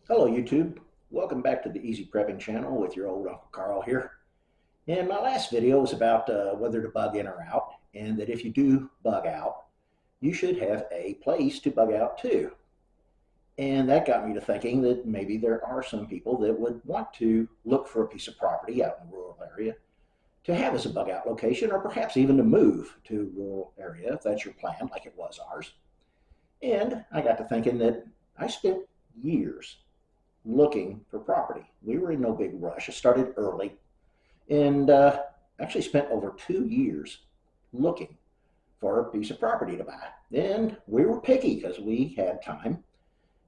Hello YouTube, welcome back to the Easy Prepping channel with your old Uncle Carl here. And my last video was about whether to bug in or out, and that if you do bug out, you should have a place to bug out to. And that got me to thinking that maybe there are some people that would want to look for a piece of property out in a rural area to have as a bug out location, or perhaps even to move to a rural area if that's your plan, like it was ours. And I got to thinking that I spent years looking for property. We were in no big rush. I started early and actually spent over 2 years looking for a piece of property to buy. And we were picky because we had time.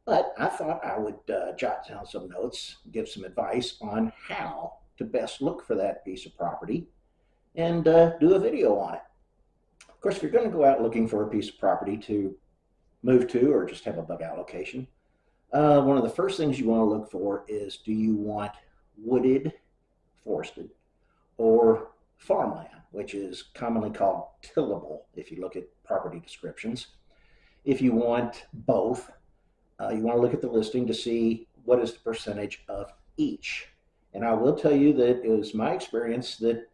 But I thought I would jot down some notes, give some advice on how to best look for that piece of property and do a video on it. Of course, if you're going to go out looking for a piece of property to move to or just have a bug out location, one of the first things you want to look for is, do you want wooded, forested, or farmland, which is commonly called tillable if you look at property descriptions. If you want both, you want to look at the listing to see what is the percentage of each. And I will tell you that it was my experience that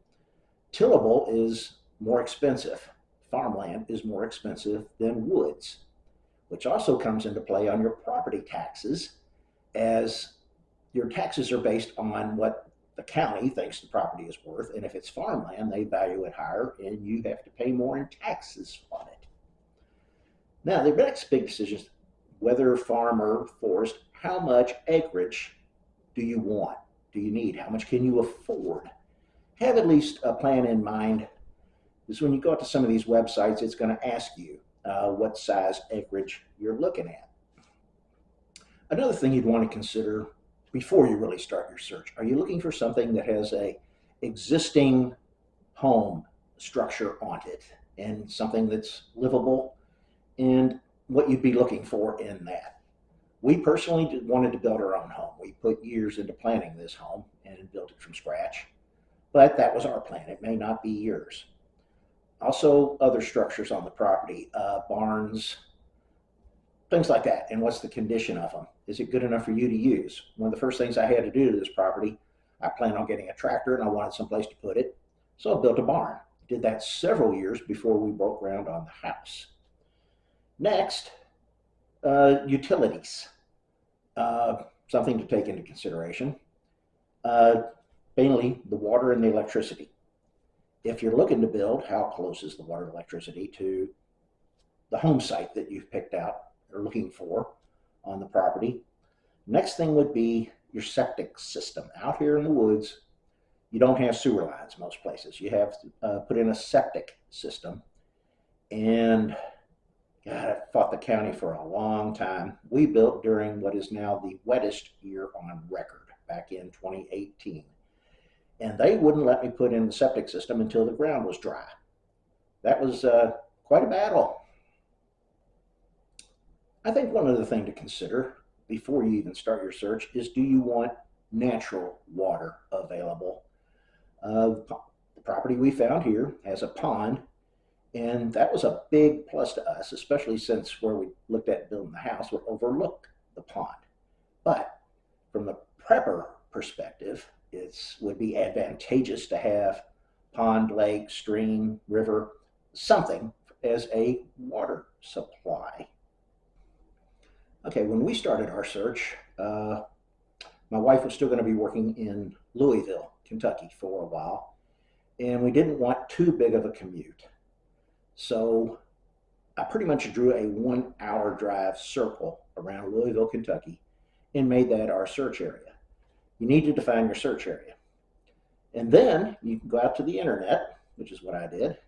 tillable is more expensive. Farmland is more expensive than woods, which also comes into play on your property taxes, as your taxes are based on what the county thinks the property is worth. And if it's farmland, they value it higher and you have to pay more in taxes on it. Now, the next big decision is whether farm or forest, how much acreage do you want? Do you need? How much can you afford? Have at least a plan in mind, because when you go out to some of these websites, it's going to ask you what size acreage you're looking at. Another thing you'd want to consider before you really start your search, are you looking for something that has a existing home structure on it and something that's livable, and what you'd be looking for in that? We personally wanted to build our own home. We put years into planning this home and built it from scratch, but that was our plan. It may not be yours. Also, other structures on the property, barns, things like that. And what's the condition of them? Is it good enough for you to use? One of the first things I had to do to this property, I planned on getting a tractor and I wanted someplace to put it. So I built a barn. Did that several years before we broke ground on the house. Next, utilities. Something to take into consideration. Mainly the water and the electricity. If you're looking to build, how close is the water and electricity to the home site that you've picked out or looking for on the property? Next thing would be your septic system. Out here in the woods, you don't have sewer lines most places. You have to put in a septic system. And God, I fought the county for a long time. We built during what is now the wettest year on record, back in 2018. And they wouldn't let me put in the septic system until the ground was dry. That was quite a battle. I think one other thing to consider before you even start your search is, do you want natural water available? The property we found here has a pond, and that was a big plus to us, especially since where we looked at building the house would overlook the pond. But from the prepper perspective, it would be advantageous to have pond, lake, stream, river, something as a water supply. Okay, when we started our search, my wife was still going to be working in Louisville, Kentucky for a while, and we didn't want too big of a commute. So I pretty much drew a 1-hour drive circle around Louisville, Kentucky, and made that our search area. You need to define your search area. And then you can go out to the internet, which is what I did,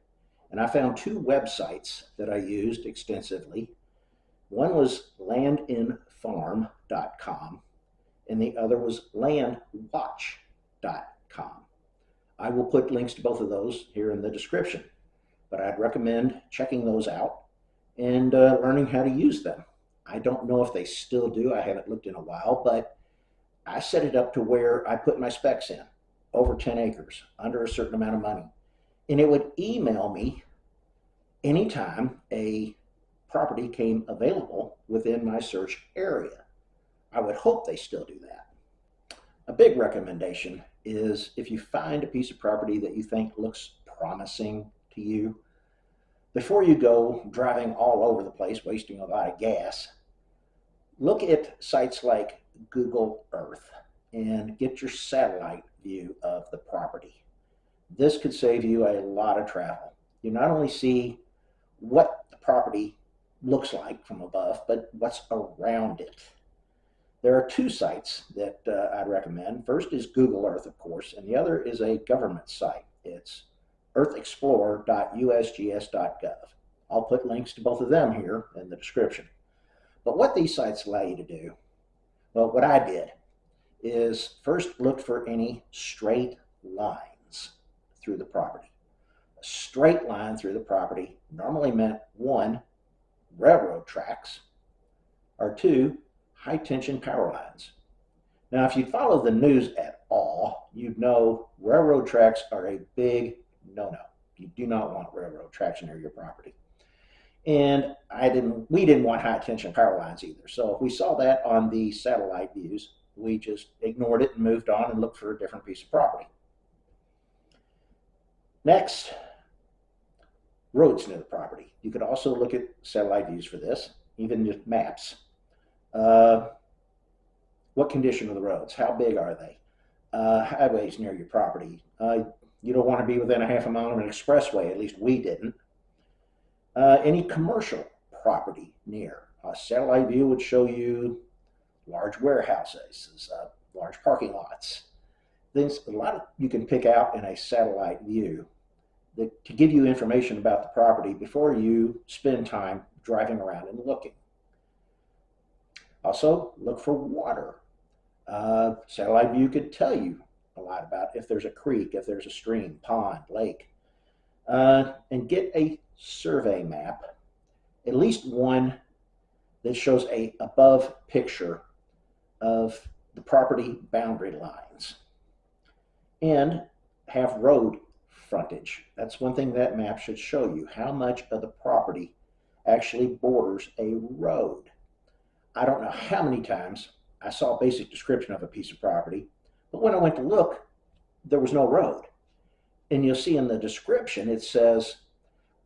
and I found 2 websites that I used extensively. One was landinfarm.com, and the other was landwatch.com. I will put links to both of those here in the description, but I'd recommend checking those out and learning how to use them. I don't know if they still do. I haven't looked in a while, but I set it up to where I put my specs in, over 10 acres, under a certain amount of money. And it would email me anytime a property came available within my search area. I would hope they still do that. A big recommendation is if you find a piece of property that you think looks promising to you, before you go driving all over the place, wasting a lot of gas, look at sites like Google Earth and get your satellite view of the property. This could save you a lot of travel. You not only see what the property looks like from above, but what's around it. There are two sites that I'd recommend. First is Google Earth, of course, and the other is a government site. It's earthexplorer.usgs.gov. I'll put links to both of them here in the description. But what these sites allow you to do, well, what I did is first look for any straight lines through the property. A straight line through the property normally meant one, railroad tracks, or two, high tension power lines. Now, if you follow the news at all, you'd know railroad tracks are a big no-no. You do not want railroad tracks near your property. And we didn't want high tension power lines either. So if we saw that on the satellite views, we just ignored it and moved on and looked for a different piece of property. Next, roads near the property. You could also look at satellite views for this, even just maps. What condition are the roads? How big are they? Highways near your property. You don't want to be within a half a mile of an expressway, at least we didn't. Any commercial property near. A satellite view would show you large warehouses, large parking lots. Things, a lot of you can pick out in a satellite view to give you information about the property before you spend time driving around and looking. Also, look for water. Satellite view could tell you a lot about if there's a creek, if there's a stream, pond, lake. And get a survey map, at least one that shows a above picture of the property boundary lines. And have road frontage. That's one thing that map should show you, how much of the property actually borders a road. I don't know how many times I saw a basic description of a piece of property, but when I went to look, there was no road. And you'll see in the description, it says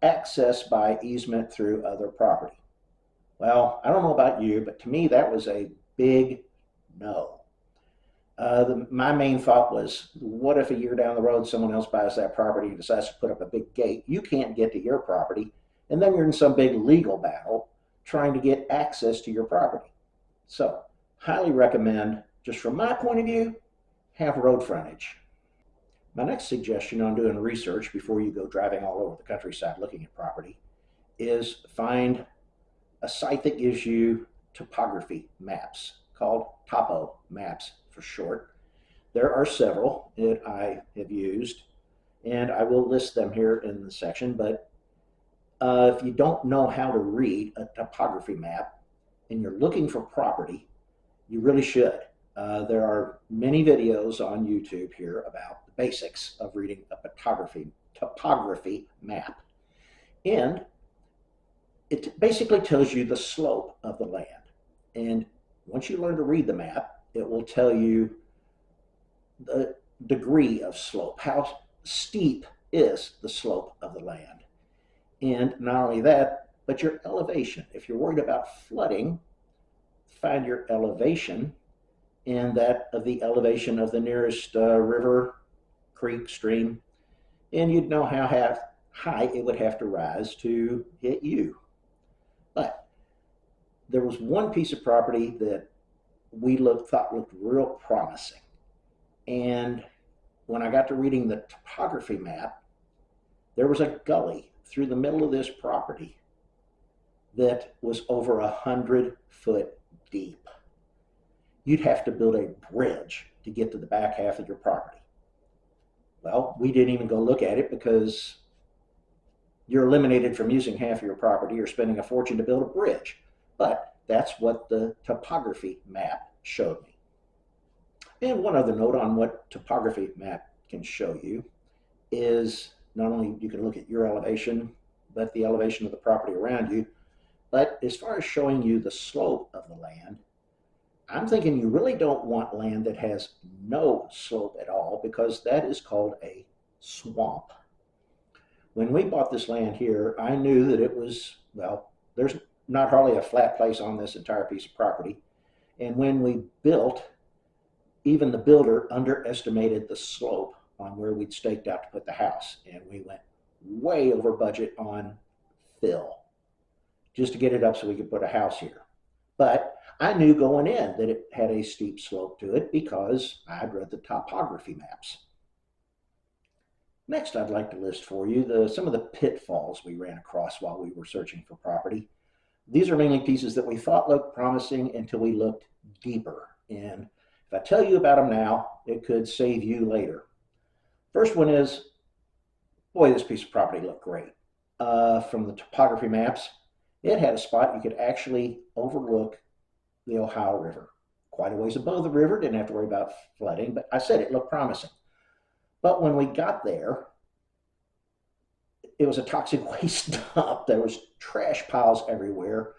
access by easement through other property. Well, I don't know about you, but to me, that was a big no. My main thought was, what if a year down the road, someone else buys that property and decides to put up a big gate? You can't get to your property, and then you're in some big legal battle trying to get access to your property. So, highly recommend, just from my point of view, have road frontage. My next suggestion on doing research before you go driving all over the countryside looking at property is find a site that gives you topography maps, called topo maps for short. There are several that I have used, and I will list them here in the section, but if you don't know how to read a topography map and you're looking for property, you really should. There are many videos on YouTube here about the basics of reading a topography map. And it basically tells you the slope of the land. And once you learn to read the map, it will tell you the degree of slope, how steep is the slope of the land. And not only that, but your elevation. If you're worried about flooding, find your elevation and that of the elevation of the nearest river, creek, stream, and you'd know how high it would have to rise to hit you. But there was one piece of property that we thought looked real promising. And when I got to reading the topography map, there was a gully through the middle of this property that was over 100 foot deep. You'd have to build a bridge to get to the back half of your property. Well, we didn't even go look at it because you're eliminated from using half of your property or spending a fortune to build a bridge. But that's what the topography map showed me. And one other note on what topography map can show you is not only you can look at your elevation, but the elevation of the property around you. But as far as showing you the slope of the land, I'm thinking you really don't want land that has no slope at all because that is called a swamp. When we bought this land here, I knew that it was, well, there's not hardly a flat place on this entire piece of property. And when we built, even the builder underestimated the slope on where we'd staked out to put the house. And we went way over budget on fill just to get it up so we could put a house here. But I knew going in that it had a steep slope to it because I'd read the topography maps. Next, I'd like to list for you some of the pitfalls we ran across while we were searching for property. These are mainly pieces that we thought looked promising until we looked deeper. And if I tell you about them now, it could save you later. First one is, boy, this piece of property looked great. From the topography maps, it had a spot you could actually overlook the Ohio River. Quite a ways above the river, didn't have to worry about flooding, but I said it looked promising. But when we got there, it was a toxic waste dump. There was trash piles everywhere,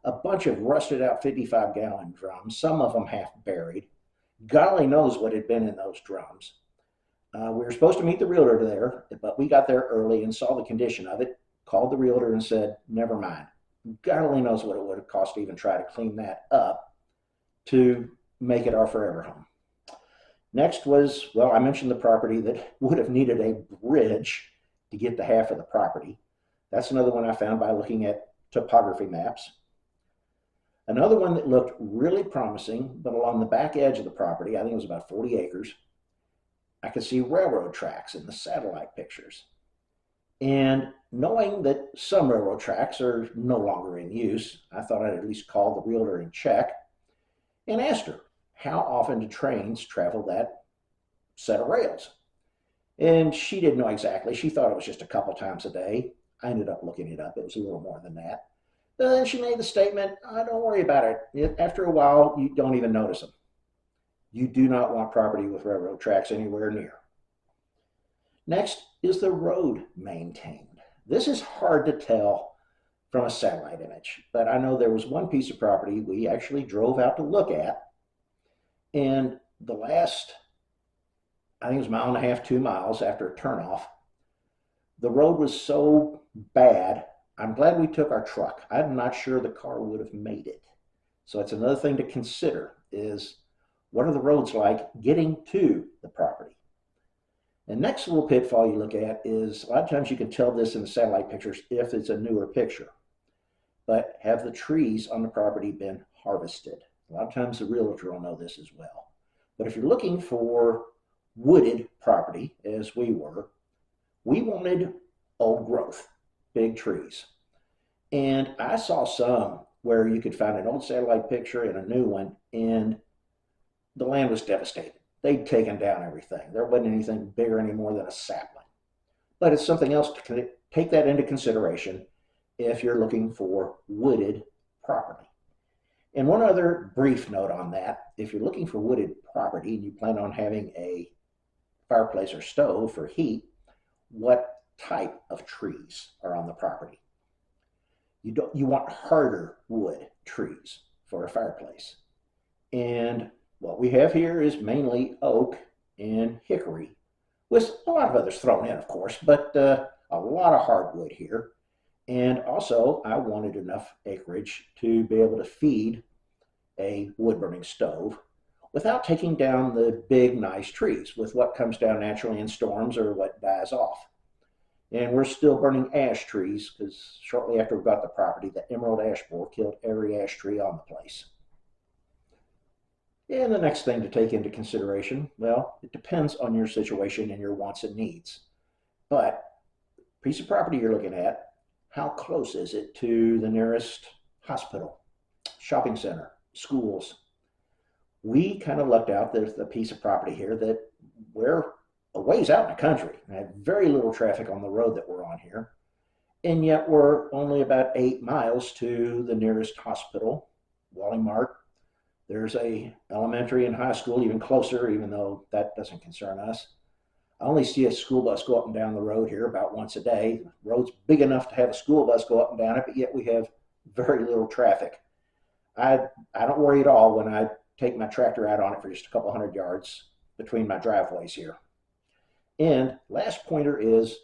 a bunch of rusted out 55-gallon drums, some of them half buried. God only knows what had been in those drums. We were supposed to meet the realtor there, but we got there early and saw the condition of it, called the realtor and said, never mind. God only knows what it would have cost to even try to clean that up to make it our forever home. Next was, well, I mentioned the property that would have needed a bridge to get to half of the property. That's another one I found by looking at topography maps. Another one that looked really promising, but along the back edge of the property, I think it was about 40 acres, I could see railroad tracks in the satellite pictures. And knowing that some railroad tracks are no longer in use, I thought I'd at least call the realtor and check and asked her, how often do trains travel that set of rails? And she didn't know exactly. She thought it was just a couple times a day. I ended up looking it up. It was a little more than that. But then she made the statement, don't worry about it. After a while, you don't even notice them. You do not want property with railroad tracks anywhere near. Next is the road maintained. This is hard to tell from a satellite image, but I know there was one piece of property we actually drove out to look at, and the last, I think it was a mile and a half, 2 miles after a turnoff, the road was so bad, I'm glad we took our truck. I'm not sure the car would have made it. So it's another thing to consider is what are the roads like getting to the property? The next little pitfall you look at is a lot of times you can tell this in the satellite pictures if it's a newer picture, but have the trees on the property been harvested? A lot of times the realtor will know this as well. But if you're looking for wooded property, as we were, we wanted old growth, big trees. And I saw some where you could find an old satellite picture and a new one, and the land was devastated. They'd taken down everything. There wasn't anything bigger anymore than a sapling. But it's something else to take that into consideration if you're looking for wooded property. And one other brief note on that, if you're looking for wooded property and you plan on having a fireplace or stove for heat, what type of trees are on the property? You want harder wood trees for a fireplace. And what we have here is mainly oak and hickory, with a lot of others thrown in, of course, but a lot of hardwood here. And also, I wanted enough acreage to be able to feed a wood-burning stove without taking down the big, nice trees with what comes down naturally in storms or what dies off. And we're still burning ash trees because shortly after we got the property, the emerald ash borer killed every ash tree on the place. And the next thing to take into consideration, well, it depends on your situation and your wants and needs. But piece of property you're looking at, how close is it to the nearest hospital, shopping center, schools? We kind of lucked out. There's a piece of property here that we're a ways out in the country. We had very little traffic on the road that we're on here. And yet we're only about 8 miles to the nearest hospital, Wally Mart. There's a elementary and high school even closer, even though that doesn't concern us. I only see a school bus go up and down the road here about once a day. The road's big enough to have a school bus go up and down it, but yet we have very little traffic. I don't worry at all when I take my tractor out on it for just a couple hundred yards between my driveways here. And last pointer is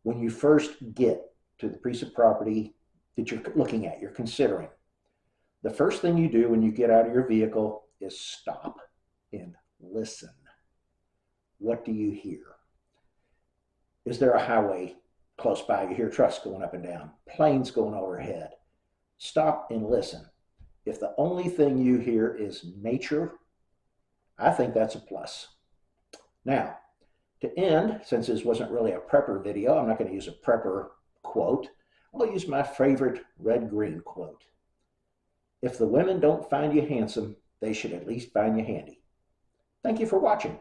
when you first get to the piece of property that you're looking at, you're considering. The first thing you do when you get out of your vehicle is stop and listen. What do you hear? Is there a highway close by? You hear trucks going up and down, planes going overhead. Stop and listen. If the only thing you hear is nature, I think that's a plus. Now, to end, since this wasn't really a prepper video, I'm not going to use a prepper quote. I'll use my favorite red-green quote. If the women don't find you handsome, they should at least find you handy. Thank you for watching.